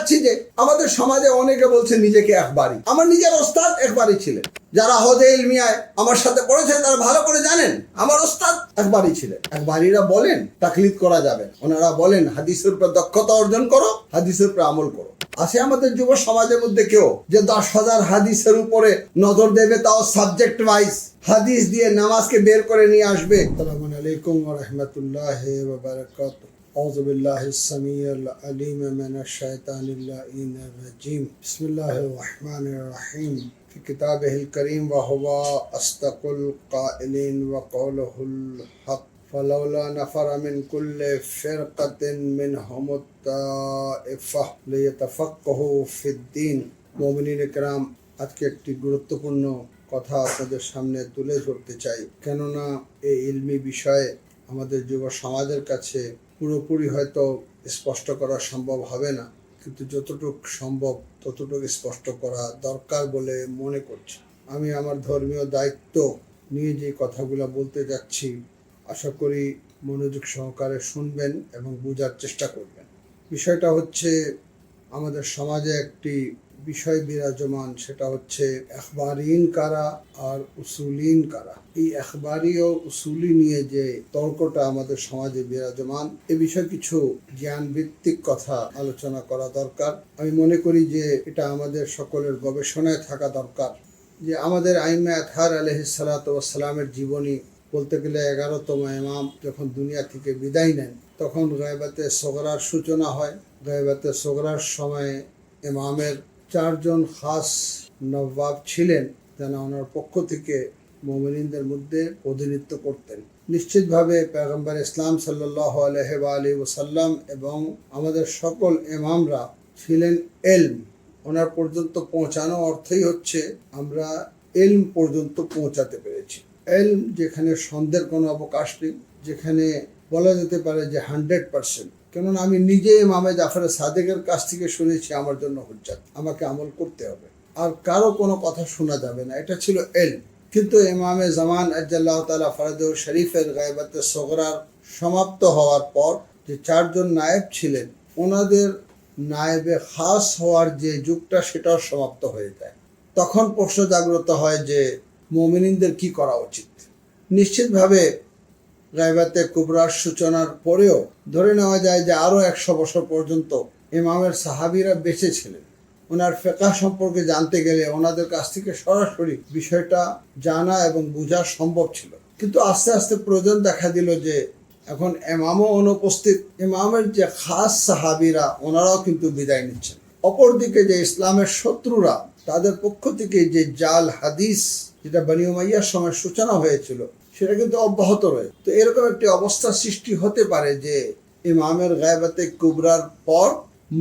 যাচ্ছি যে আমাদের সমাজে অনেকে বলছে নিজেকে একবারই। আমার নিজের ওস্তাদ একবারই ছিলেন। যারা হদে ইলমিয়ায় আমার সাথে পড়েছেন তারা ভালো করে জানেন আমার ওস্তাদ একবারই ছিলেন। একবারীরা বলেন তাকলিদ করা যাবে, ওনারা বলেন হাদিসের উপর দক্ষতা অর্জন করো, হাদিসের উপর আমল করো। আছে আমাদের যুব সমাজের মধ্যে কেউ যে 10,000 হাদিসের উপরে নজর দেবে, তাও সাবজেক্ট ওয়াইজ হাদিস দিয়ে নামাজকে বের করে নিয়ে আসবে। আসসালামু আলাইকুম ওয়া রাহমাতুল্লাহি ওয়া বারাকাতুহু। أعوذ بالله السميع العليم من الشيطان اللعين الرجيم. بسم الله الرحمن الرحيم. في كتابه الكريم وهو أصدق القائلين وقوله الحق. فلولا نفر من كل فرقة منهم الطائفة ليتفقهوا في الدين. মুমিনিন کرام, আজকে একটি গুরুত্বপূর্ণ কথা আপনাদের সামনে তুলে ধরতে চাই, কেননা এই ইলমি বিষয়ে আমাদের যুব সমাজের কাছে পুরোপুরি হয়তো স্পষ্ট করা সম্ভব হবে না, কিন্তু যতটুকু সম্ভব ততটুকু স্পষ্ট করা দরকার বলে মনে করছি। আমি আমার ধর্মীয় দায়িত্ব নিয়ে যে কথাগুলো বলতে যাচ্ছি আশা করি মনোযোগ সহকারে শুনবেন এবং বোঝার চেষ্টা করবেন। বিষয়টা হচ্ছে আমাদের সমাজে একটি বিষয় বিরাজমান, সেটা হচ্ছে এখবারিন কারা আর উসুলিন কারা। এই এখবারি ও উসুলি নিয়ে যে তর্কটা আমাদের সমাজে বিরাজমান, এ বিষয়ে কিছু জ্ঞান ভিত্তিক কথা আলোচনা করা দরকার। আমি মনে করি যে এটা আমাদের সকলের গবেষণায় থাকা দরকার। যে আমাদের আইমা আতহার আলাইহিস সালাতু ওয়াস সালামের জীবনী বলতে গেলে 11তম ইমাম যখন দুনিয়া থেকে বিদায় নেন তখন গায়বাতে সগরার সূচনা হয়। গায়বাতে সগরার সময় ইমামের 4 জন খাস নবাব ছিলেন যারা ওনার পক্ষ থেকে মুমিনদের মধ্যে প্রতিনিধিত্ব করতেন। নিশ্চিতভাবে পয়গম্বর ইসলাম সাল্লাল্লাহু আলাইহি ওয়াসাল্লাম এবং আমাদের সকল ইমামরা ছিলেন ইলম। ওনার পর্যন্ত পৌঁছানো অর্থই হচ্ছে আমরা ইলম পর্যন্ত পৌঁছাতে পেরেছি। ইলম যেখানে সন্দেহের কোনো অবকাশ নেই, যেখানে বলা যেতে পারে যে 100%। কেননা আমি নিজে ইমামে জাফর সাদেকের কাছ থেকে শুনেছি আমার জন্য হুজ্জাত, আমাকে আমল করতে হবে, আর কারো কোনো কথা শোনা যাবে না, এটা ছিল ইলম। কিন্তু ইমামে জামান আজ্জাল্লাহু তাআলা ফরদুহ শরীফের গায়বাতে সগরার সমাপ্ত হওয়ার পর যে 4 জন নায়েব ছিলেন, ওনাদের নায়েবে খাস হওয়ার যে যুগটা সেটাও সমাপ্ত হয়ে যায়। তখন প্রশ্ন জাগ্রত হয় যে মুমিনদের কি করা উচিত। নিশ্চিতভাবে গায়বাতে কুবরার সূচনার পরেও ধরে নেওয়া যায় যে আরও 100 বছর পর্যন্ত ইমামের সাহাবীরা বেঁচে ছিলেন। ওনার ফিকহ সম্পর্কে জানতে গেলে ওনাদের কাছ থেকে সরাসরি বিষয়টা জানা এবং বোঝা সম্ভব ছিল। কিন্তু আস্তে আস্তে প্রয়োজন দেখা দিল যে এখন ইমামও অনুপস্থিত, ইমামের যে খাস সাহাবীরা ওনারাও কিন্তু বিদায় নিচ্ছেন। অপরদিকে যে ইসলামের শত্রুরা তাদের পক্ষ থেকে যে জাল হাদিস যেটা বনি উমাইয়ার সময় সূচনা হয়েছিল সেটা কিন্তু অব্যাহত রয়েছে। তো এরকম একটি অবস্থা সৃষ্টি হতে পারে যে ইমামের গায়বাতে কুবরার পর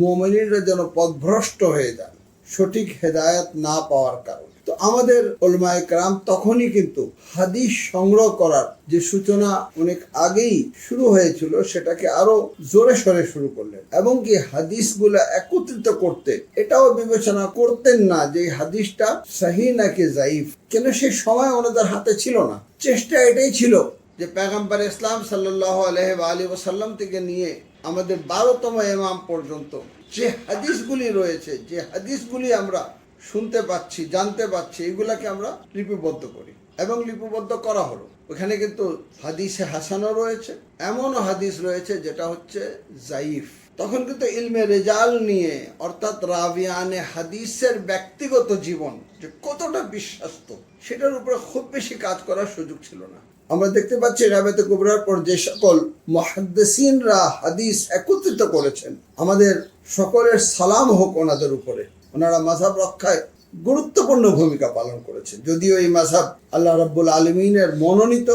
মুমিনরা যেন পথভ্রষ্ট হয়ে যান সঠিক হেদায়েত না পাওয়ার কারণে। তো আমাদের উলামায়ে কেরাম তখনই কিন্তু হাদিস সংগ্রহ করার যে সূচনা অনেক আগেই শুরু হয়েছিল সেটাকে আরো জোরে সোরে শুরু করলেন, এবং কি হাদিসগুলো একত্রিত করতে এটাও বিবেচনা করতেন না যে হাদিসটা সহিহ নাকি যায়িফ, কেন সেই সময় ওনাদের হাতে ছিল না। চেষ্টা এটাই ছিল যে পয়গম্বর ইসলাম সাল্লাল্লাহু আলাইহি ওয়াসাল্লাম থেকে নিয়ে আমাদের 12তম ইমাম পর্যন্ত যে হাদিসগুলি রয়েছে, যে হাদিসগুলি আমরা শুনতে পাচ্ছি, জানতে পাচ্ছি, এগুলাকে আমরা লিপিবদ্ধ করি এবং লিপিবদ্ধ করা হলো। ওখানে কিন্তু হাদিসে হাসানও রয়েছে, এমনও হাদিস রয়েছে যেটা হচ্ছে যায়িফ। তখন কিন্তু ইলমে রিজাল নিয়ে অর্থাৎ রাবিয়ানে হাদিসের ব্যক্তিগত জীবন যে কতটা বিশ্বাস্ত সেটার উপরে খুব বেশি কাজ করার সুযোগ ছিল না। আমরা দেখতে পাচ্ছি গায়বাতে কুবরার পর যে সকল মুহাদ্দিসিনরা হাদিস একত্রিত করেছেন, আমাদের সকলের সালাম হোক ওনাদের উপরে। ওনারা মাযহাব রক্ষায় গুরুত্বপূর্ণ ভূমিকা পালন করেছেন। যদিও এই মাযহাব আল্লাহ রাব্বুল আলামিনের মনোনীত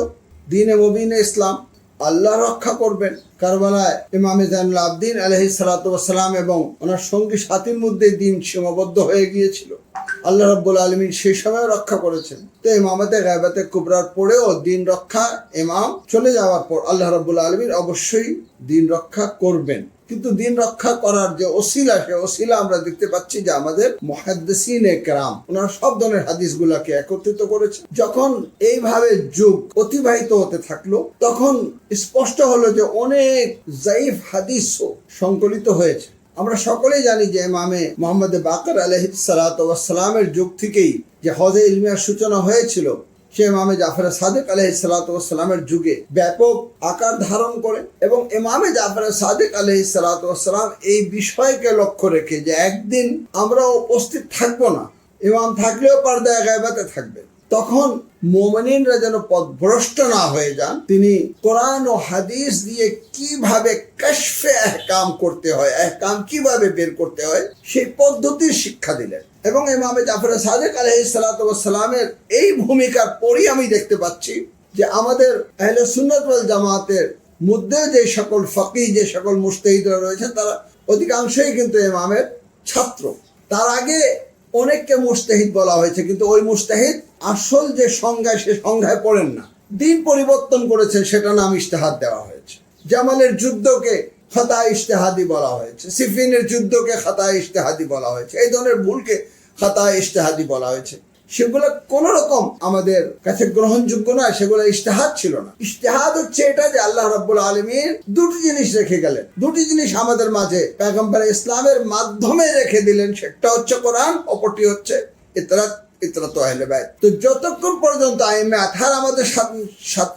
দ্বীনে মুবিনে ইসলাম, আল্লাহ রক্ষা করবেন। কারবালায় ইমামে যায়নুল আবদিন আলাইহিস সালাতু ওয়াস সালাম এবং ওনার সঙ্গী সাথীর মধ্যে দ্বীন সীমাবদ্ধ হয়ে গিয়েছিল, আল্লাহ রাব্বুল আলামিন সেই সময় রক্ষা করেছেন। তো ইমামতে গায়বাতে কুবরার পরেও দ্বীন রক্ষা, ইমাম চলে যাওয়ার পর আল্লাহ রাব্বুল আলামিন অবশ্যই দ্বীন রক্ষা করবেন। কিন্তু দ্বীন রক্ষা করার যে ওসিলা, সে ওসিলা আমরা দেখতে পাচ্ছি যে আমাদের মুহাদ্দিসিনে কেরাম ওনারা সব ধরনের হাদিসগুলোকে একত্রিত করেছে। যখন এইভাবে যুগ অতিবাহিত হতে থাকলো তখন স্পষ্ট হলো যে অনেক যায়িফ হাদিসও সংকলিত হয়েছে। আমরা সকলেই জানি যে ইমামে মুহাম্মদ বাকর আলাইহিস সালাতু ওয়াস সালামের যুগ থেকেই যে হজে ইলমিয়ার সূচনা হয়েছিল, সে ইমামে জাফর সাদিক আলাইহিস সালাতু ওয়াস সালামের যুগে ব্যাপক আকার ধারণ করে। এবং ইমামে জাফর সাদিক আলাইহিস সালাতু ওয়াস সালাম এই বিষয়কে লক্ষ্য রেখে যে একদিন আমরা উপস্থিত থাকবো না, ইমাম থাকলেও পর্দায়ে গায়বাতে থাকবে, তখন মুমিনিনরা যেন পথভ্রষ্ট না হয়ে যান, তিনি কোরআন ও হাদিস দিয়ে কিভাবে কাশফে আহকাম করতে হয়, আহকাম কিভাবে বের করতে হয়, সেই পদ্ধতির শিক্ষা দিলেন। এবং ইমামে জাফর সাদিক আলাইহিস সালাতু ওয়াস সালামের এই ভূমিকার পরই আমি দেখতে পাচ্ছি যে আমাদের আহলে সুন্নাত ওয়াল জামাতের মধ্যে যে সকল ফকিহ, যে সকল মুজতাহিদরা রয়েছেন, তারা অধিকাংশই কিন্তু ইমামের ছাত্র। তার আগে অনেককে মুজতাহিদ বলা হয়েছে, কিন্তু ওই মুজতাহিদ আসল যে সংজ্ঞা, সে সংজ্ঞায় পড়েন না, দিন পরিবর্তন করেছেন, সেটা নাম ইজতিহাদ দেওয়া হয়েছে। জামালের যুদ্ধকে খাতা ইজতিহাদি বলা হয়েছে, সিফিনের যুদ্ধকে খাতা ইজতিহাদি বলা হয়েছে, এই ধরনের ভুলকে খাতা ইজতিহাদি বলা হয়েছে। সেগুলো কোন রকম আমাদের কাছে গ্রহণযোগ্য নয়, সেগুলো ইজতিহাদ ছিল না। ইজতিহাদ হচ্ছে এটা যে আল্লাহ রাব্বুল আলামিন দুটি জিনিস রেখে গেলেন, দুটি জিনিস আমাদের মাঝে পয়গম্বর ইসলামের মাধ্যমে রেখে দিলেন, সেটা হচ্ছে কোরআন, অপরটি হচ্ছে ইতরাত আহলে বাইত। তো যতক্ষণ পর্যন্ত আইমে আতহার আমাদের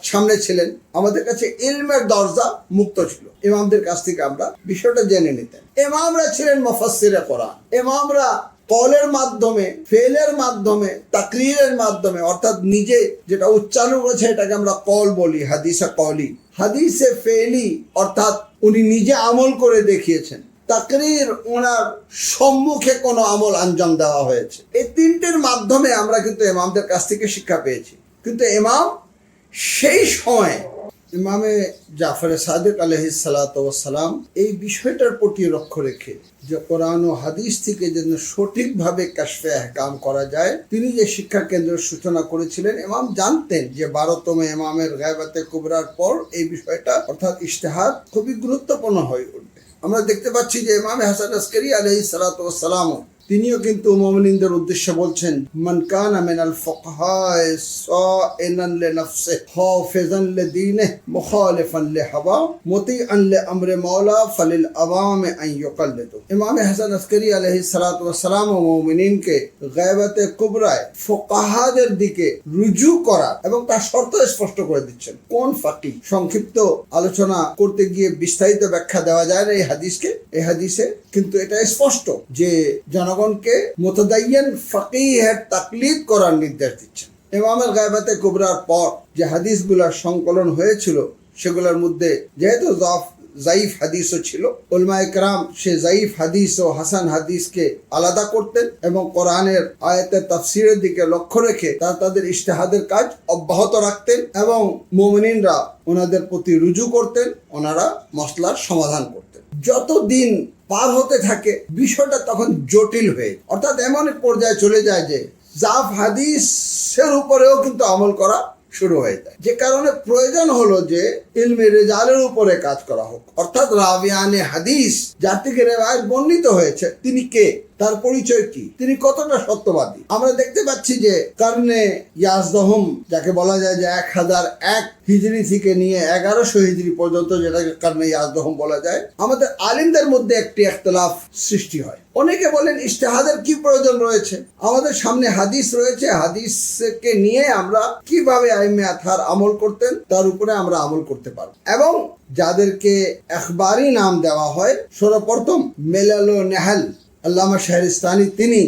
সামনে ছিলেন, আমাদের কাছে ইলমের দরজা মুক্ত ছিল, ইমামদের কাছ থেকে আমরা বিষয়টা জেনে নিতেন। ইমামরা ছিলেন মুফাসসিরে কোরআন, ইমামরা কলের মাধ্যমে, ফেলের মাধ্যমে, তাকরীরের মাধ্যমে, অর্থাৎ নিজে যেটা উচ্চারণ করেছে এটাকে আমরা কল বলি, হাদিসে কলি, হাদিসে ফেলি, অর্থাৎ উনি নিজে আমল করে দেখিয়েছেন। তাকরীর, ওনার সম্মুখে কোনো আমল আঞ্জাম দেওয়া হয়েছে। এই তিনটের মাধ্যমে আমরা কিন্তু ইমামদের কাছ থেকে শিক্ষা পেয়েছি। কিন্তু ইমাম সেই সময় ইমামে জাফর সাদিক আলাইহিস সালাতু ওয়াস সালাম এই বিষয়টার প্রতি লক্ষ্য রেখে যে কোরআন ও হাদিস থেকে যেন সঠিকভাবে কাশফে আহকাম করা যায়, তিনি যে শিক্ষা কেন্দ্রের সূচনা করেছিলেন, ইমাম জানতেন যে 12তম ইমামের গায়বাতে কুবরার পর এই বিষয়টা অর্থাৎ ইজতিহাদ খুবই গুরুত্বপূর্ণ হয়ে উঠবে। আমরা দেখতে পাচ্ছি যে ইমামে হাসান আসকারী আলাইহিস সালাতু ওয়াস সালাম তিনিও কিন্তু মুমিনদের উদ্দেশ্যে বলছেন, মান কানা মিনাল ফুকাহায়ে সাইনান লিনাফসিহি হাফিজান লিদীনিহি মুখালিফান লিহাওয়া মুতিআন লিআমরি মাওলা ফালিল আওয়ামি আন ইউকাল্লিদু। ইমাম হাসান আসকারী আলাইহিস সালাতু ওয়াস সালাম মুমিনকে গায়বাতে কুবরায় ফুকাহাদের দিকে রুজু করা এবং তার শর্ত স্পষ্ট করে দিচ্ছেন। কোন ফাকিহ, সংক্ষিপ্ত আলোচনা করতে গিয়ে বিস্তারিত ব্যাখ্যা দেওয়া যায় না এই হাদিসে, কিন্তু এটা স্পষ্ট যে জনগণকে মুতাদায়্যিন ফাকিহের তাকলিদ করার নির্দেশ দিচ্ছেন। ইমামের গায়বাতে কুবরার পর যে হাদিসগুলোর সংকলন হয়েছিল, সেগুলোর মধ্যে যেহেতু জাইফ হাদিসও ছিল, উলামায়ে কেরাম সে জাইফ হাদিস ও হাসান হাদিসকে আলাদা করতেন এবং কোরআনের আয়াতের তাফসীরের দিকে লক্ষ্য রেখে তাদের ইজতিহাদের কাজ অব্যাহত রাখতেন এবং মুমিনরা ওনাদের প্রতি রুজু করতেন, ওনারা মসলার সমাধান করতেন। যত দিন পার হতে থাকে বিষয়টা তখন জটিল হয়ে, অর্থাৎ এমন এক পর্যায়ে চলে যায় যে জাফ হাদিসের উপরেও কিন্তু আমল করা শুরু হয়ে যায়, যে কারণে প্রয়োজন হলো যে ইলমে রিজালের উপরে কাজ করা হোক, অর্থাৎ রাবিয়ানে হাদিস, যার থেকে রিওয়ায়াত বর্ণিত হয়েছে, তিনি কে, তার পরিচয় কি, তিনি কতটা সত্যবাদী। আমরা দেখতে পাচ্ছি যে কারণে ইয়াজদহম, যাকে বলা যায় যে 1001 হিজরি থেকে নিয়ে 1100 হিজরি পর্যন্ত, যেটাকে কারণে ইয়াজদহম বলা যায়, আমাদের আলিমদের মধ্যে একটি ইখতিলাফ সৃষ্টি হয়। অনেকে বলেন ইজতিহাদের কি প্রয়োজন রয়েছে, আমাদের সামনে হাদিস রয়েছে, হাদিসকে নিয়ে আমরা কিভাবে আইমে আতহার আমল করতেন তার উপরে আমরা আমল করতে পারব। এবং যাদেরকে ইখবারি নাম দেওয়া হয়, সর্বপ্রথম মেলাল ও নেহাল আল্লামা শাহরিস্তানি, তিনি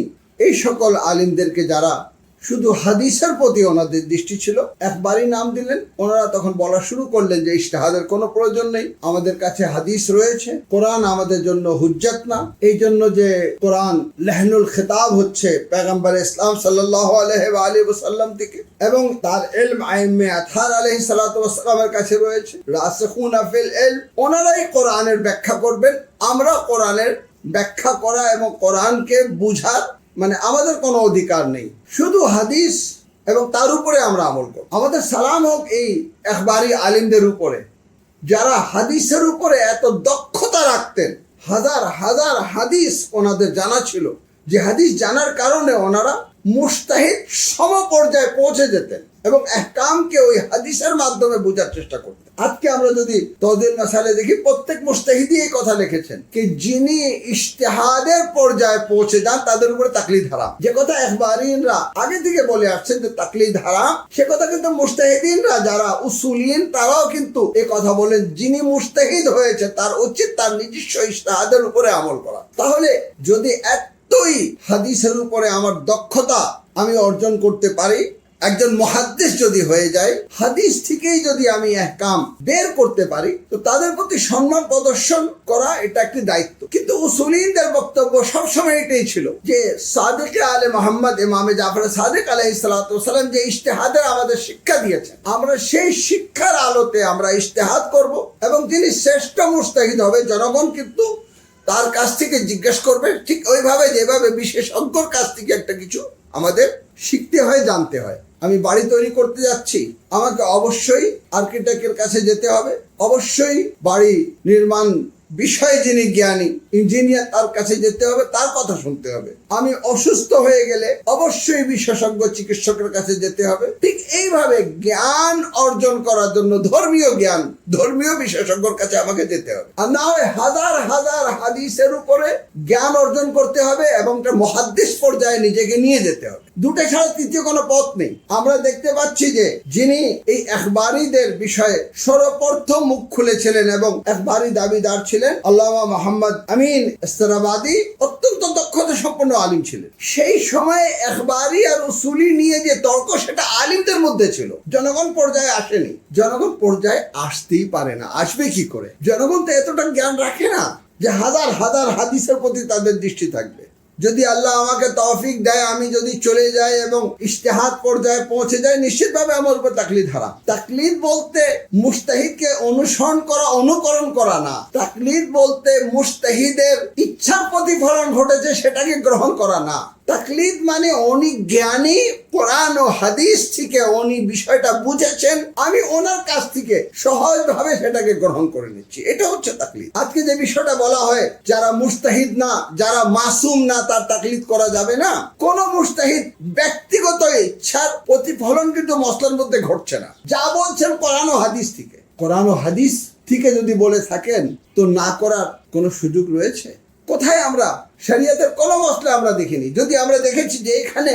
এই সকল আলিমদেরকে যারা শুধু হাদিসের প্রতি ওনাদের দৃষ্টি ছিল, একবারই নাম দিলেন। ওনারা তখন বলা শুরু করলেন যে ইজতিহাদের কোনো প্রয়োজন নেই, আমাদের কাছে হাদিস রয়েছে, কোরআন আমাদের জন্য হুজ্জত না। এই জন্য যে কোরআন লাহনুল খিতাব হচ্ছে পয়গম্বর ইসলাম সাল্লাল্লাহু আলাইহি ওয়া আলিহি ওয়াসাল্লাম থেকে, এবং তার ইলম আইমে আতহার আলাইহিস সালাতু ওয়াস সালামের কাছে রয়েছে, রাসিখুনা ফিল ইলম, ওনারাই কোরআনের ব্যাখ্যা করবেন। আমরা কোরআনের ব্যাখ্যা করা এবং কোরআনকে বুঝার আমাদের কোনো অধিকার নেই, শুধু হাদিস এবং তার উপরে আমরা আমল করব। আমাদের সালাম হোক এই ইখবারি আলিমদের উপরে, যারা হাদিসের উপরে এত দক্ষতা রাখতেন, হাজার হাজার হাদিস ওনাদের জানা ছিল, যে হাদিস জানার কারণে ওনারা মুজতাহিদ সমপর্যায়ে পৌঁছে যেতেন এবং আহকামকে ওই হাদিসের মাধ্যমে বোঝার চেষ্টা করতেন। আজকে আমরা যদি তওদিল মাসালে দেখি, প্রত্যেক মুজতাহিদই এই কথা লিখেছেন যে যিনি ইজতিহাদের পর্যায়ে পৌঁছে যান তাদের উপরে তাকলিদ হারাম। যে কথা ইখবারিনরা আগে থেকে বলে আসছেন যে তাকলিদ হারাম, সে কথা কিন্তু মুজতাহিদিনরা যারা উসুলিন তারাও কিন্তু এই কথা বলেন। যিনি মুজতাহিদ হয়েছে তার উচিত তার নিজস্ব ইজতিহাদের উপরে আমল করা। তাহলে যদি এতই হাদিসের উপরে আমার দক্ষতা আমি অর্জন করতে পারি, একজন মুহাদ্দিস যদি হয়ে যায়, হাদিস থেকেই যদি আমি আহকাম বের করতে পারি, তো তাদের প্রতি সম্মান প্রদর্শন করা এটা একটি দায়িত্ব। কিন্তু উসুলিনদের বক্তব্য সবসময় এটাই ছিল যে সাদিক আলে মোহাম্মদ ইমামে জাফর সাদিক আলাইহিস সালাতু ওয়াস সালাম যে ইজতিহাদের আমাদের শিক্ষা দিয়েছেন, আমরা সেই শিক্ষার আলোতে আমরা ইজতিহাদ করব এবং যিনি শ্রেষ্ঠ মুজতাহিদ হবে জনগণ কিন্তু তার কাছ থেকে জিজ্ঞেস করবে, ঠিক ওইভাবে যেভাবে বিশেষজ্ঞর কাছ থেকে একটা কিছু আমাদের শিখতে হয়, জানতে হয়। আমি বাড়ি তৈরি করতে যাচ্ছি, আমাকে অবশ্যই আর্কিটেক্টের কাছে যেতে হবে, অবশ্যই বাড়ি নির্মাণ বিষয়ে যিনি জ্ঞানী ইঞ্জিনিয়ার তার কাছে যেতে হবে, তার কথা শুনতে হবে। আমি অসুস্থ হয়ে গেলে অবশ্যই বিশেষজ্ঞ চিকিৎসকের কাছে যেতে হবে। ঠিক এইভাবে জ্ঞান অর্জন করার জন্য ধর্মীয় জ্ঞান, ধর্মীয় বিশেষজ্ঞর কাছে আমাকে যেতে হবে। আর না হয় হাজার হাজার হাদিসের উপরে জ্ঞান অর্জন করতে হবে এবং মুহাদ্দিস পর্যায়ে নিজেকে নিয়ে যেতে হবে। দুটো ছাড়া তৃতীয় কোনো পথ নেই। আমরা দেখতে পাচ্ছি যে যিনি এই ইখবারীদের বিষয়ে সর্বপ্রথম মুখ খুলেছিলেন এবং ইখবারী দাবিদার ছিলেন আল্লামা মুহাম্মদ আমিন ইসরাবাদী, অত্যন্ত দক্ষতা সম্পন্ন আলিম ছিলেন। সেই সময়ে ইখবারী আর উসুলি নিয়ে যে তর্ক, সেটা আলিমদের মধ্যে ছিল, জনগণ পর্যায়ে আসেনি। জনগণ পর্যায়ে আসতেই পারে না, আসবে কি করে? জনগণ তো এতটা জ্ঞান রাখে না যে হাজার হাজার হাদিসের প্রতি তাদের দৃষ্টি থাকবে। যদি আল্লাহ আমাকে তৌফিক দেয়, আমি যদি চলে যাই এবং ইজতিহাদ পর্যায়ে পৌঁছে যাই, নিশ্চিতভাবে আমার উপর তাকলিদ হারাম। তাকলিদ বলতে মুজতাহিদকে অনুসরণ করা, অনুকরণ করা না। তাকলিদ বলতে মুজতাহিদের ইচ্ছার প্রতিফলন ঘটেছে সেটাকে গ্রহণ করা না। তাকলিদ মানে উনি জ্ঞানী, কোরআন ও হাদিস থেকে উনি বিষয়টা বুঝেছেন, আমি ওনার কাছ থেকে সহজভাবে সেটাকে গ্রহণ করে নিচ্ছি, এটা হচ্ছে তাকলিদ। আজকে যে বিষয়টা বলা হয় যারা মুজতাহিদ না, যারা মাসুম না, তার তাকলিদ করা যাবে না। কোন মুজতাহিদ ব্যক্তিগত ইচ্ছার প্রতিফলন কিন্তু মসলার মধ্যে ঘটছে না। যা বলছেন কোরআন ও হাদিস থেকে, কোরআন ও হাদিস থেকে যদি বলে থাকেন তো না করার কোনো সুযোগ রয়েছে? কোথায় আমরা শরিয়তের কোন মসলা আমরা দেখিনি। যদি আমরা দেখেছি যে এখানে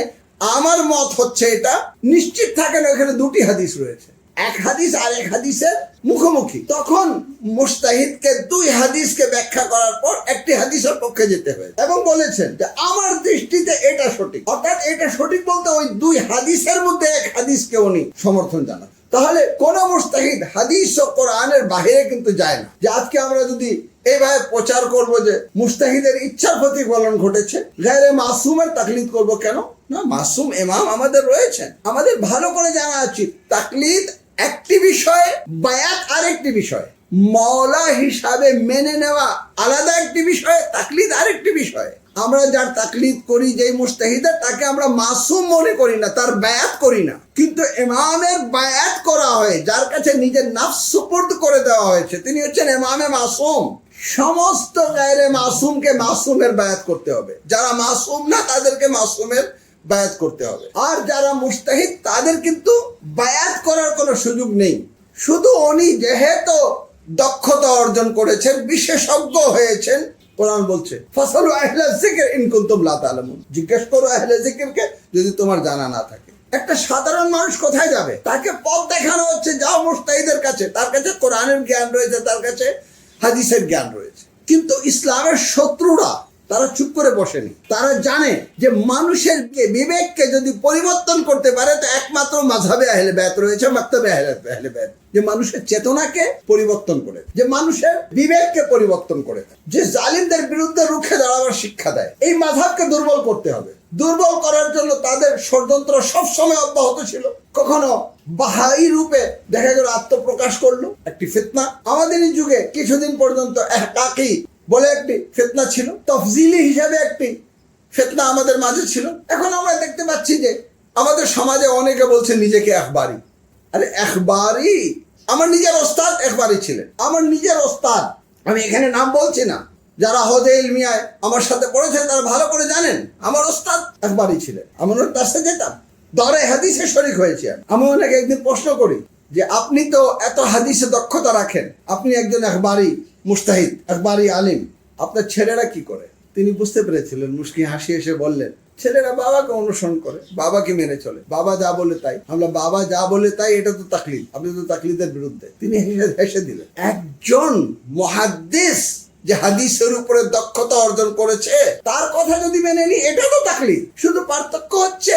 আমার মত হচ্ছে এটা, নিশ্চিত থাকেন এখানে দুটি হাদিস রয়েছে, এক হাদিস আর এক হাদিসের মুখোমুখি, তখন মুজতাহিদকে দুই হাদিসকে ব্যাখ্যা করার পর একটি হাদিসের পক্ষে যেতে হয় এবং বলেছেন যে আমার দৃষ্টিতে এটা সঠিক। অর্থাৎ এটা সঠিক বলতে ওই দুই হাদিসের মধ্যে এক হাদিসকে উনি সমর্থন জানান। তাহলে কোন মুজতাহিদ হাদিস ও কোরআনের বাইরে কিন্তু যায় না। যে আজকে আমরা যদি এইভাবে প্রচার করব যে মুজতাহিদের ইচ্ছার প্রতিফলন ঘটেছে, গায়রে মাসুমের তাকলিদ করব কেন? না, মাসুম ইমাম আমাদের রয়েছেন, আমাদের ভালো করে জানা উচিত তাকলিদ একটি বিষয়, বায়াত আরেকটি বিষয়। মাওলা হিসাবে মেনে নেওয়া আলাদা একটি বিষয়, তাকলিদ আরেকটি বিষয়। আমরা যার তাকলিদ করি, যেই মুজতাহিদের, তাকে আমরা মাসুম মনে করি না, তার বায়াত করি না। কিন্তু ইমামের বায়াত করা হয়, যার কাছে নিজের নাফস সুপুর্দ করে দেওয়া হয়েছে, তিনি হচ্ছেন ইমামে মাসুম। সমস্ত গায়রে মাসুমকে মাসুমের বায়াত করতে হবে, যারা মাসুম না তাদেরকে মাসুমের বায়াত করতে হবে। আর যারা মুজতাহিদ তাদের কিন্তু বায়াত করার কোনো সুযোগ নেই। শুধু উনি যেহেতু দক্ষতা অর্জন করেছেন, বিশেষজ্ঞ হয়েছেন, কোরআন বলছে ফাসালু আহলা যিকর ইন কুনতুম লা তা'লামুন, জিজ্ঞেস করো আহলে যিকরকে যদি তোমার জানা না থাকে। একটা সাধারণ মানুষ কোথায় যাবে? তাকে পথ দেখানো হচ্ছে, যাও মুজতাহিদের কাছে, তার কাছে কোরআনের জ্ঞান রয়েছে, তার কাছে হাদিসের জ্ঞান রয়েছে। কিন্তু ইসলামের শত্রুরা তারা চুপ করে বসেনি। তারা জানে যে মানুষের বিবেককে যদি পরিবর্তন করতে পারে তো একমাত্র মাযহাবে আহলে বায়ত রয়েছে, মাকতাবে আহলে বায়ত, যে মানুষের চেতনাকে পরিবর্তন করে, যে মানুষের বিবেককে পরিবর্তন করে, যে জালিমদের বিরুদ্ধে রুখে দাঁড়াবার শিক্ষা দেয়। এই মাযহাবকে দুর্বল করতে হবে। দুর্বল করার জন্য তাদের ষড়যন্ত্র সবসময় অব্যাহত ছিল। কখনো বাহাই রূপে দেখা গেল আত্মপ্রকাশ করলো, একটি ফিতনা। আমাদেরই যুগে কিছুদিন পর্যন্ত ইহকাকি বলে একটি ফিতনা ছিল, তফজিলি হিসাবে একটি ফিতনা আমাদের মাঝে ছিল। এখন আমরা দেখতে পাচ্ছি যে আমাদের সমাজে অনেকে বলছে নিজেকে ইখবারী। আরে ইখবারী, আমার নিজের ওস্তাদ ইখবারী ছিলেন, আমার নিজের ওস্তাদ। আমি এখানে নাম বলছি না, যারা হদে ইলমিয়ায় আমার সাথে পড়েছেন তারা ভালো করে জানেন আমার ওস্তাদ ইখবারী ছিলেন। আমি ওর কাছে যেতাম, দরে হাদিসে শরীক হয়েছি। আমি ওনাকে একদিন প্রশ্ন করি যে আপনি তো এত হাদিসে দক্ষতা রাখেন, আপনি একজন একবারই মুস্তাহিদ, একবারই আলিম, আপনার ছেলেরা কি করে? তিনি বুঝতে পেরেছিলেন, মুস্কি হাসি এসে বললেন, ছেলেরা বাবাকে অনুসরণ করে, বাবাকে মেনে চলে, বাবা যা বলে তাই। আমরা বাবা যা বলে তাই, এটা তো তাকলিদ, আপনি তো তাকলিদের বিরুদ্ধে। তিনি হেসে দিলেন। একজন মুহাদ্দিস যে হাদিসের উপরে দক্ষতা অর্জন করেছে তার কথা যদি মেনে নি, এটা তো তাকলিদ। শুধু পার্থক্য হচ্ছে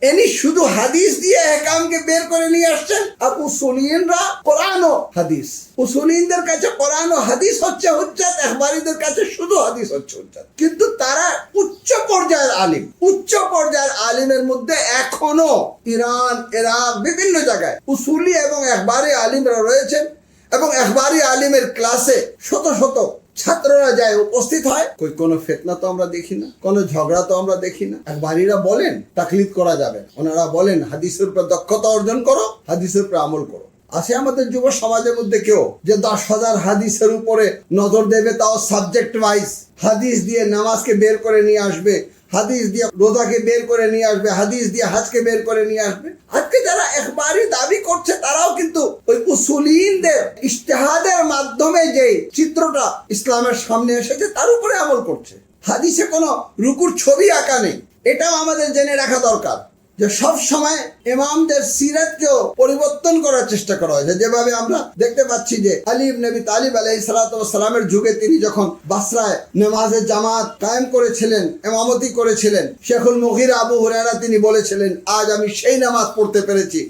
এনি শুধু হাদিস দিয়ে এহকামকে বের করে নিয়ে আসছেন, আর উসুলিনরা কোরআন ও হাদিস। উসুলিনদের কাছে কোরআন ও হাদিস হচ্ছে হুজ্জাত, ইখবারীদের কাছে শুধু হাদিস হচ্ছে হুজ্জাত। কিন্তু তারা উচ্চ পর্যায়ের আলিম। উচ্চ পর্যায়ের আলিমের মধ্যে এখনো ইরান, ইরাক, বিভিন্ন জায়গায় উসুলি এবং ইখবারী আলিমরা রয়েছেন, এবং ইখবারী আলিমের ক্লাসে শত শত ছাত্ররা যায়, উপস্থিত হয়। কোনো ফিতনা তো আমরা দেখি না, কোনো ঝগড়া তো আমরা দেখি না। একবারীরা বলেন তাকলিদ করা যাবে, ওনারা বলেন হাদিসের উপর দক্ষতা অর্জন করো, হাদিসের উপর আমল করো। আছে আমাদের যুব সমাজের মধ্যে কেউ যে 10,000 হাদিসের উপরে নজর দেবে, তাও সাবজেক্ট ওয়াইজ, হাদিস দিয়ে নামাজকে বের করে নিয়ে আসবে, হাদিস দিয়ে রোজাকে বের করে নিয়ে আসবে, হাদিস দিয়ে হাজকে বের করে নিয়ে আসবে। আজকে যারা একবারই দাবি করছে তারাও কিন্তু ওই উসুলিনদের ইজতিহাদের মাধ্যমে যে চিত্রটা ইসলামের সামনে এসেছে তার উপরে আমল করছে। হাদিসে কোনো রুকুর ছবি আঁকা নেই। এটাও আমাদের জেনে রাখা দরকার যে সব সময় ইমামদের সিরাতকেও পরিবর্তন করার চেষ্টা করা হয়েছে। যেভাবে আমরা দেখতে পাচ্ছি যে আলী ইবনে আবি তালিব আলাইহিস সালাতু ওয়াস সালামের যুগে তিনি যখন বাসরায় নামাজের জামাত কায়েম করেছিলেন, ইমামতি করেছিলেন, শেখুল মুগীরা আবু হুরায়রা তিনি বলেছিলেন, আজ আমি সেই নামাজ পড়তে পেরেছি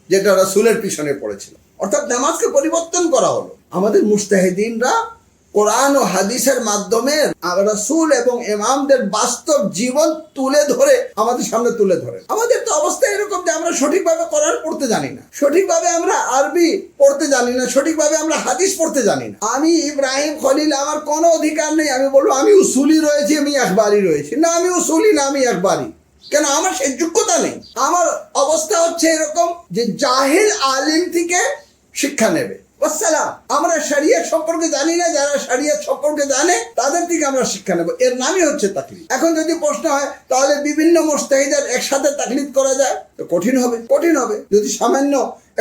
যেটা রাসূলের পিছনে পড়েছিল। অর্থাৎ নামাজকে পরিবর্তন করা হলো। আমাদের মুজতাহিদিনরা কোরআন ও হাদিসের মাধ্যমে রাসূল এবং ইমামদের বাস্তব জীবন তুলে ধরে আমাদের সামনে তুলে ধরে। আমাদের তো অবস্থা এরকম যে আমরা সঠিকভাবে কোরআন পড়তে জানি না, সঠিকভাবে আমরা আরবি পড়তে জানি না, সঠিকভাবে আমরা হাদিস পড়তে জানি না। আমি ইব্রাহিম খলিল, আমার কোনো অধিকার নেই আমি বলবো আমি উসুলি রয়েছি, আমি একবারই রয়েছি। না, আমি উসুলি না, আমি একবারই। কেন? আমার সেই যোগ্যতা নেই। আমার অবস্থা হচ্ছে এরকম যে জাহিল আলিম থেকে শিক্ষা নেবে। আমরা শরিয়ত সম্পর্কে জানি না, যারা শরিয়ত সম্পর্কে জানে তাদের থেকে আমরা শিক্ষা নেব, এর নামই হচ্ছে তাকলিদ। এখন যদি প্রশ্ন হয় তাহলে বিভিন্ন মুজতাহিদের একসাথে তাকলিদ করা যায় তো কঠিন হবে, কঠিন হবে। যদি সামান্য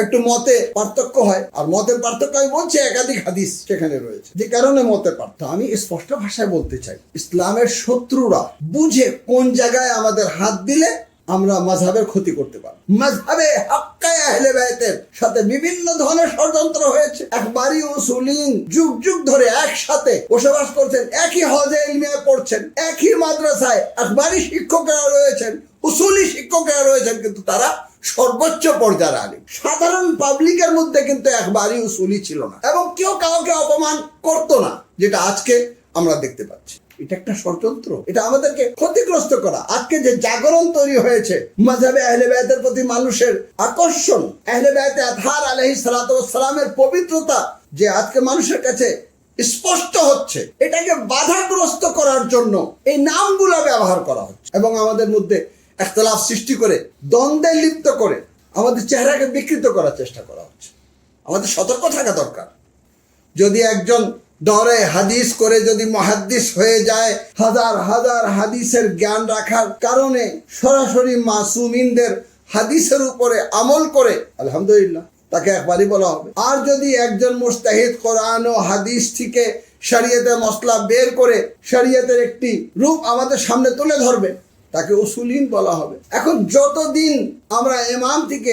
একটু মতে পার্থক্য হয়, আর মতের পার্থক্য আমি বলছি একাধিক হাদিস সেখানে রয়েছে, যে কারণে মতের পার্থক্য। আমি স্পষ্ট ভাষায় বলতে চাই, ইসলামের শত্রুরা বুঝে কোন জায়গায় আমাদের হাত দিলে আমরা মাযহাবের ক্ষতি করতে পারি। মাযহাবে হাক্কায়ে আহলে বাইতের সাথে বিভিন্ন ধরনের ষড়যন্ত্র হয়েছে। একবারই উসুলিন যুগ যুগ ধরে একসাথে বসবাস করছেন, একই হজে ইলমিয়ায় পড়ছেন, একই মাদ্রাসায় একবারই শিক্ষকেরা রয়েছেন, উসুলি শিক্ষকেরা রয়েছেন, কিন্তু তারা সর্বোচ্চ পর্যায়ের আলিম। সাধারণ পাবলিকের মধ্যে কিন্তু একবারই উসুলি ছিল না, এবং কেউ কাউকে অপমান করতো না, যেটা আজকে আমরা দেখতে পাচ্ছি। এটা একটা ষড়যন্ত্র, এটা আমাদেরকে ক্ষতিগ্রস্ত করা। আজকে যে জাগরণ তৈরি হয়েছে মাযহাবে আহলে বায়তের প্রতি মানুষের আকর্ষণ, আহলে বায়তে আতহার আলাইহিস সালাতু ওয়াস সালামের পবিত্রতা যে আজকে মানুষের কাছে স্পষ্ট হচ্ছে, এটাকে বাধাগ্রস্ত করার জন্য এই নামগুলো ব্যবহার করা হচ্ছে, এবং আমাদের মধ্যে ইখতিলাফ সৃষ্টি করে, দ্বন্দ্বে লিপ্ত করে আমাদের চেহারাকে বিকৃত করার চেষ্টা করা হচ্ছে। আমাদের সতর্ক থাকা দরকার। যদি একজন দরে হাদিস করে যদি মুহাদ্দিস হয়ে যায়, হাজার হাজার হাদিসের জ্ঞান রাখার কারণে সরাসরি মাসুমিনদের হাদিসের উপরে আমল করে, আলহামদুলিল্লাহ, তাকে একবারই বলা হবে। আর যদি একজন মুজতাহিদ কোরআন ও হাদিস থেকে শরীয়তের মসলা বের করে শরীয়তের একটি রূপ আমাদের সামনে তুলে ধরবে, তাকে উসুলিন বলা হবে। এখন যতদিন আমরা ইমাম থেকে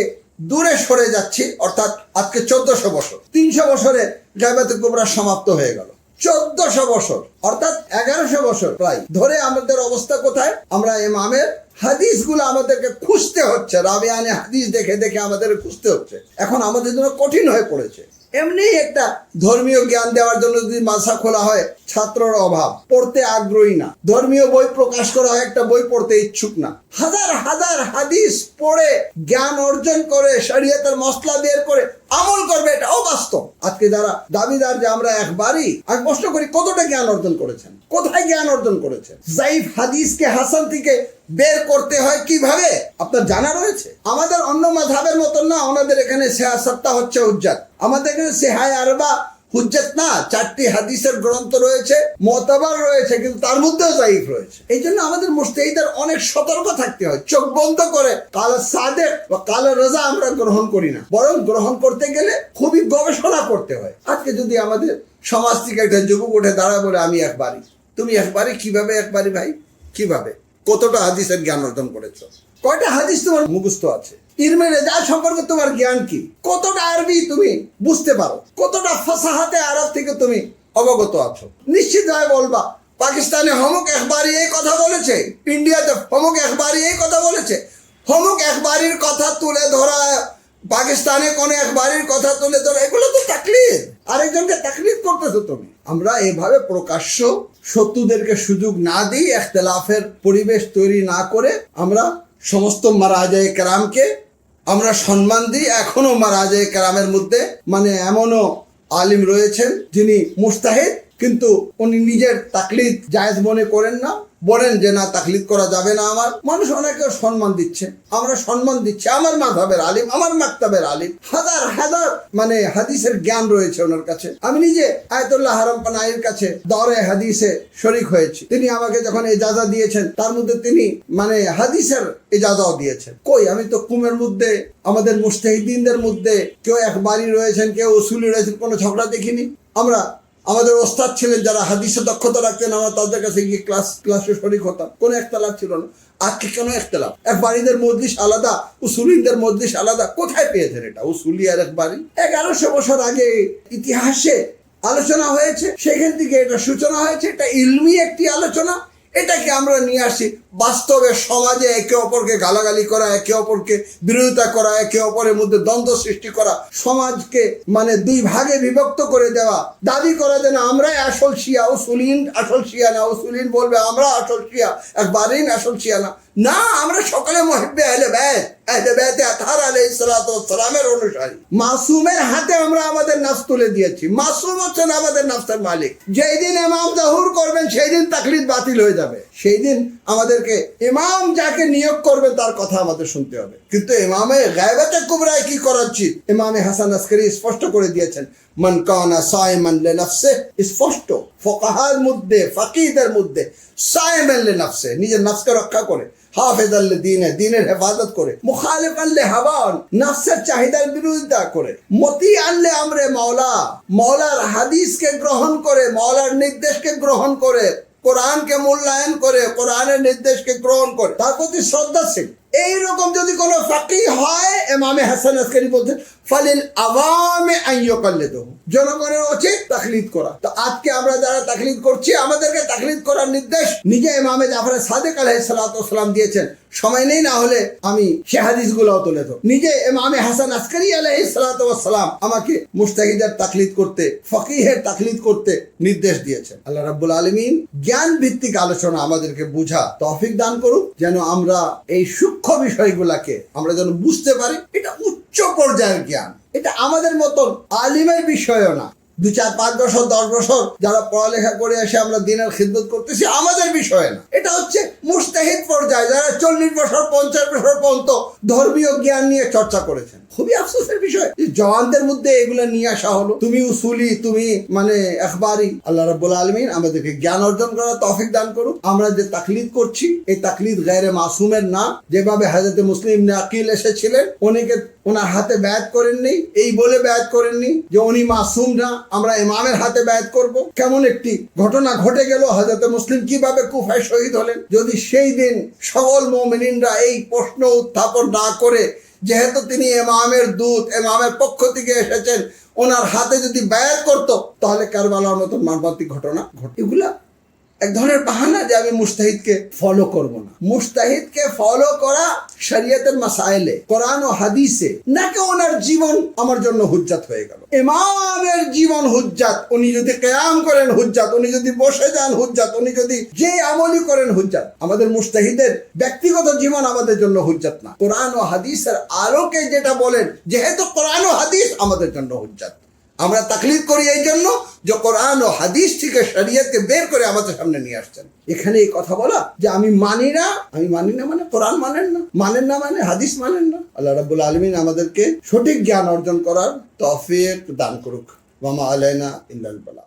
দূরে সরে যাচ্ছি, অর্থাৎ আজকে 1400 বছর, 300 বছরে গায়বাতে কুবরা সমাপ্ত হয়ে গেল। 1400 বছর অর্থাৎ 1100 বছর প্রায় ধরে আমাদের অবস্থা কোথায়? আমরা ইমামের হাদিসগুলো আমাদেরকে খুঁজতে হচ্ছে, রাবিয়ানে হাদিস দেখে দেখে আমাদের খুঁজতে হচ্ছে। এখন আমাদের জন্য কঠিন হয়ে পড়েছে। এমনি একটা ধর্মীয় জ্ঞান দেওয়ার জন্য যদি মাদ্রাসা খোলা হয়, ছাত্রর অভাব, পড়তে আগ্রহী না, ধর্মীয় বই প্রকাশ করা হয়, একটা বই পড়তে ইচ্ছুক না, হাজার হাজার হাদিস পড়ে জ্ঞান অর্জন করে শরীয়তের মসলা বের করে আমল করবে, এটা অবাস্তব। আজকে যারা দাবিদার যে আমরা একবারই, আমি প্রশ্ন করি কতটা জ্ঞান অর্জন করেছেন, কোথায় জ্ঞান অর্জন করেছেন? যাইফ হাদিসকে হাসান থেকে বের করতে হয় কিভাবে আপনার জানা রয়েছে? আমাদের অন্য মাযহাবের মতন না, ওনাদের এখানে সিহাসাতটা হচ্ছে হুজ্জাত, আমাদের এখানে সিহায় আরবা হুজ্জত না। 4টি হাদিসের গ্রন্থ রয়েছে, মুতাবার রয়েছে, কিন্তু তার মধ্যেও যায়িফ রয়েছে। এই জন্য আমাদের মুজতাহিদের অনেক সতর্ক থাকতে হয়। চোখ বন্ধ করে কালা সাদেক বা কালা রাজা আমরা গ্রহণ করি না, বরং গ্রহণ করতে গেলে খুবই গবেষণা করতে হয়। আজকে যদি আমাদের সমাজ থেকে একটা যুবক উঠে দাঁড়ায় বলে আমি একবারই, তুমি একবারই, কিভাবে একবারই ভাই, কিভাবে? কতটা হাদিসের জ্ঞান অর্জন করেছো? কয়টা হাদিস তোমার মুখস্থ আছে? ইলমে রেজাল সম্পর্কে তোমার জ্ঞান কি? কতটা আরবি তুমি বুঝতে পারো? কতটা ফাসাহাতে আরব থেকে তুমি অবগত আছো? নিশ্চিতভাবে বলবা পাকিস্তানে হমুক একবারই এই কথা বলেছে, ইন্ডিয়াতে হমুক একবারই এই কথা বলেছে। হমুক একবারির কথা তুলে ধরা, পাকিস্তানে কোন একবারির কথা তুলে ধরা, এগুলো তো তাকলিদ। আরেকজনকে তাকলিদ করতেছো তুমি। আমরা এভাবে প্রকাশ্য শত্রুদেরকে সুযোগ না দিই, ইখতিলাফের পরিবেশ তৈরি না করে আমরা সমস্ত মারাজায়ে কেরামকে আমরা সম্মান দিই। এখনো মারাজায়ে কেরামের মধ্যে এমনও আলিম রয়েছেন যিনি মুস্তাহিদ, কিন্তু উনি নিজের তাকলিদ জায়েজ মনে করেন না, বলেন যে না তাকলিদ করা যাবে না। আমার মানুষ অনেকে সম্মান দিচ্ছে, আমরা সম্মান দিচ্ছি। আমার মাযহাবের আলিম, আমার মাকতাবের আলিম, হাজার হাজার হাদিসের জ্ঞান রয়েছে ওনার কাছে। আমি নিজে আয়াতুল্লাহ হারাম পানাহির কাছে দরে হাদিসে শরীক হয়েছি। তিনি আমাকে যখন ইজাজা দিয়েছেন, তার মধ্যে তিনি হাদিসের ইজাজাও দিয়েছেন। কই, আমি তো কুমের মধ্যে আমাদের মুজতাহিদিনদের মধ্যে কেউ একবারই রয়েছেন, কেউ উসুলি রয়েছেন, কোনো ঝগড়া দেখিনি। আমাদের ওস্তাদ ছিলেন যারা হাদিসে দক্ষতা রাখতেন, আমরা তাদের কাছে গিয়ে ক্লাসে শরীক হতাম, কোনো একতলাপ ছিল না। আজকে কেন একতলাপ? একবারিদের মজলিস আলাদা, উসুলিনদের মজলিস আলাদা। কোথায় পেয়েছেন এটা? উসুলি আর একবারি 1100 বছর আগে ইতিহাসে আলোচনা হয়েছে, সেখান থেকে এটা সূচনা হয়েছে। এটা ইলমি একটি আলোচনা। এটাকে আমরা নিয়ে আসি বাস্তবে সমাজে একে অপরকে গালাগালি করা, একে অপরকে বিরোধিতা করা, একে অপরের মধ্যে দ্বন্দ্ব সৃষ্টি করা, সমাজকে দুই ভাগে বিভক্ত করে দেওয়া, দাবি করা যে না আমরাই আসল শিয়া, উসুলিন আসল শিয়া না। উসুলিন বলবে আমরা আসল শিয়া, একবারিন আসল শিয়া না। না, আমরা সকলে মুহিব্বে আহলে বাইত, আহলে বাইতে আতহার আলাইহিস সালাতু ওয়াস সালামের অনুসারী। মাসুমের হাতে আমরা আমাদের নাফস তুলে দিয়েছি। মাসুম হচ্ছেন আমাদের নাফসের মালিক। যেই দিন ইমাম জহুর করবেন, সেই দিন তাকলিদ বাতিল হয়ে যাবে। সেই দিন আমাদেরকে ইমাম যাকে নিয়োগ করবেন তার কথা আমাদের শুনতে হবে। কিন্তু ইমামে গায়বাতে কুবরায় কি করা উচিত? ইমামে হাসান আসকারী স্পষ্ট করে দিয়েছেন, মান কানা সাইমান লিনাফসিহি, স্পষ্ট ফুকাহার মধ্যে, ফাকিহদের মধ্যে, সাইমান লিনাফসিহি, নিজের নাফসকে রক্ষা করে, হাফেজাল লিদ্বীনে, দ্বীনের হেফাজত করে, মুখালিফান লিহাওয়া, নাফসের চাহিদার বিরোধিতা করে, মতিআন লিআমরে মাওলা, মাওলার হাদিসকে গ্রহণ করে, মাওলার নির্দেশকে গ্রহণ করে, কোরআনকে মূল্যায়ন করে, কোরআনের নির্দেশকে গ্রহণ করে, তার প্রতি শ্রদ্ধাশীল। এইরকম যদি কোনো ফাকিহ হয়, ইমামে হাসান আসকারী বলছেন ফালিল আওয়ামে আন ইয়াকাল্লিদুহু, জনগণের উচিত তাকলিদ করা। তো আজকে আমরা যারা তাকলিদ করছি, আমাদেরকে তাকলিদ করার নির্দেশ নিজে ইমামে জাফর সাদিক আলাইহিস সালাতু ওয়াস সালাম দিয়েছেন। সময় নেই, না হলে আমি সে হাদিসগুলোও তুলে ধরব। নিজে ইমামে হাসান আসকারী আলাইহিস সালাতু ওয়াস সালাম আমাকে মুজতাহিদের তাকলিদ করতে, ফকিহের তাকলিদ করতে নির্দেশ দিয়েছেন। আল্লাহ রাব্বুল আলামিন জ্ঞান ভিত্তিক আলোচনা আমাদেরকে বুঝা তৌফিক দান করুক, যেন আমরা এই সূক্ষ্ম বিষয়গুলোকে আমরা যেন বুঝতে পারি। এটা উচ্চ পর্যায়ের জ্ঞান, এটা আমাদের মতন আলিমের বিষয়ও না। 2, 4, 5 বছর 10 বছর যারা পড়ালেখা করে এসে আমরা দিনের খিদমত করতেছি, আমাদের বিষয় না। এটা হচ্ছে মুজতাহিদ পর্যায়ে যারা 40 বছর 50 বছর পর্যন্ত ধর্মীয় জ্ঞান নিয়ে চর্চা করেছেন। খুবই আফসোসের বিষয় জওয়ানদের মধ্যে এগুলো নিয়ে আসা হলো। তুমি উসুলি, তুমি ইখবারি। আল্লাহ রাব্বুল আলামিন আমাদেরকে জ্ঞান অর্জন করার তৌফিক দান করুক। আমরা যে তাকলিদ করছি, এই তাকলিদ গায়রে মাসুমের না। যেভাবে হযরত মুসলিম ইবনে আকিল এসেছিলেন, অনেকে ওনার হাতে বায়াত করেননি, এই বলে বায়াত করেননি যে উনি মাসুম না, আমরা ইমামের হাতে বায়াত করব। কেমন একটি ঘটনা ঘটে গেল, হযরত মুসলিম কিভাবে কুফায় শহীদ হলেন। যদি সেই দিন সকল মুমিনিনরা এই প্রশ্ন উত্থাপন না করে, যেহেতু তিনি ইমামের দূত, ইমামের পক্ষ থেকে এসেছেন, ওনার হাতে যদি বায়াত করতো, তাহলে কারবালার মতো মর্মান্তিক ঘটনা ঘটে। এগুলা এক ধরনের বাহানা যে আমি মুজতাহিদকে ফলো করব না। মুজতাহিদকে ফলো করা শরীয়তের মাসাইলে, কোরআন ও হাদিসে, নাকি ওনার জীবন আমার জন্য হুজ্জাত হয়ে গেল। ইমামের জীবন হুজ্জাত, উনি যদি কিয়াম করেন হুজ্জাত, উনি যদি বসে যান হুজ্জাত, উনি যদি যে আমলই করেন হুজ্জাত। আমাদের মুজতাহিদের ব্যক্তিগত জীবন আমাদের জন্য হুজ্জাত না। কোরআন ও হাদিসের আলোকে যেটা বলেন, যেহেতু কোরআন ও হাদিস আমাদের জন্য হুজ্জাত। আমরা তাকলিদ করি এই জন্য যে কোরআন ও হাদিস থেকে শরীয়তকে বের করে আমাদের সামনে নিয়ে আসছেন। এখানে এই কথা বলা যে আমি মানি না মানে কোরআন মানেন না মানে হাদিস মানেন না। আল্লাহ রাব্বুল আলামিন আমাদেরকে সঠিক জ্ঞান অর্জন করার তৌফিক দান করুক। ওয়া মা আলাইনা ইল্লাল বালাগ।